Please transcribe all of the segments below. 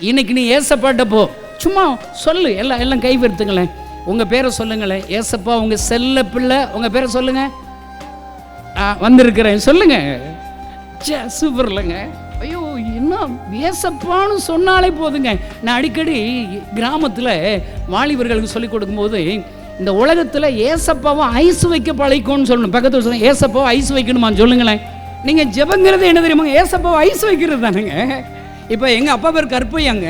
இன்னைக்கு நீ ஏசப்பாட்ட போ, சும்மா சொல்லு, எல்லாம் கை வருத்துங்களேன், உங்கள் பேரை சொல்லுங்களேன். ஏசப்பா உங்கள் செல்ல பிள்ளை, உங்கள் பேரை சொல்லுங்க. வந்திருக்கிறேன் சொல்லுங்க. சூப்பர் இல்லைங்க? ஐயோ, என்ன ஏசப்பான்னு சொன்னாலே போதுங்க. நான் அடிக்கடி கிராமத்தில் வாலிபர்களுக்கு சொல்லிக் கொடுக்கும்போது, இந்த உலகத்தில் ஏசப்பாவை ஐஸ் வைக்க பழைக்கணும்னு சொல்லணும். பக்கத்தில் சொல்லுங்க, ஏசப்பாவை ஐஸ் வைக்கணுமா சொல்லுங்களேன். நீங்கள் ஜெபங்கிறது என்ன தெரியுமாங்க? ஏசப்பாவை ஐஸ் வைக்கிறது தானுங்க. இப்போ எங்கள் அப்பா பேர் கற்பையாங்க.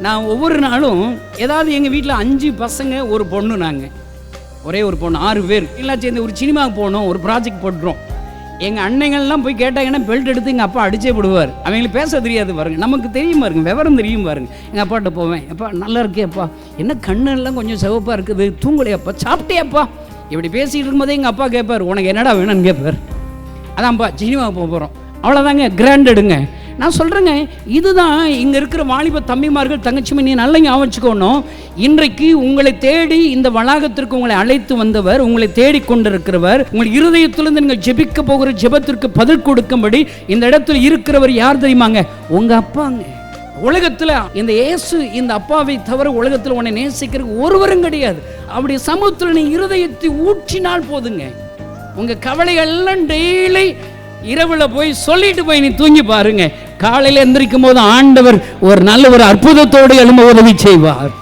நான் ஒவ்வொரு நாளும் ஏதாவது எங்கள் வீட்டில் 5 பசங்க ஒரு பொண்ணு, நாங்கள் ஒரே ஒரு பொண்ணு, 6 பேர் எல்லாம் சேர்ந்து ஒரு சினிமாவுக்கு போகணும், ஒரு ப்ராஜெக்ட் போட்டுரும். எங்கள் அன்னைங்கள்லாம் போய் கேட்டாங்கன்னா பெல்ட் எடுத்து எங்கள் அப்பா அடிச்சே விடுவார். அவங்களுக்கு பேச தெரியாது பாருங்க, நமக்கு தெரியும் பாருங்க, விவரம் தெரியும் பாருங்க. எங்கள் அப்பாட்ட போவேன், அப்பா நல்லா இருக்கேப்பா, என்ன கண்ணெல்லாம் கொஞ்சம் சிவப்பாக இருக்குது, தூங்கலையாப்பா, சாப்பிட்டேப்பா, இப்படி பேசிகிட்டு இருக்கும்போதே எங்கள் அப்பா கேட்பார், உனக்கு என்னடா வேணும்னு கேட்பார். அதான்ப்பா சினிமாவுக்கு போகிறோம், அவ்வளோதாங்க, கிராண்டடுங்க. நான் சொல்கிறேங்க, இதுதான் இங்கே இருக்கிற வாலிப தம்பிமார்கள் தங்கச்சிமை, நீ நல்லா ஞாபகம் வச்சுக்கணும். இன்றைக்கு உங்களை தேடி இந்த வளாகத்திற்கு உங்களை அழைத்து வந்தவர், உங்களை தேடிக்கொண்டிருக்கிறவர், உங்கள் இருதயத்திலிருந்து நீங்கள் ஜெபிக்க போகிற ஜெபத்திற்கு பதில் கொடுக்கும்படி இந்த இடத்துல இருக்கிறவர் யார் தெரியுமாங்க? உங்கள் அப்பாங்க. உலகத்தில் இந்த இயேசு இந்த அப்பாவை தவிர உலகத்தில் உன்னை நேசிக்கிறதுக்கு ஒருவரும் கிடையாது. அப்படி சமூகத்தில் நீ இருதயத்தை ஊற்றினால் போதுங்க, உங்கள் கவலைகள்லாம் டெய்லி இரவுல போய் சொல்லிட்டு போய் நீ தூங்கி பாருங்க, காலையில் எந்திரிக்கும் போது ஆண்டவர் ஒரு நல்ல ஒரு அற்புதத்தோடு எழும்ப உதவி செய்வார்.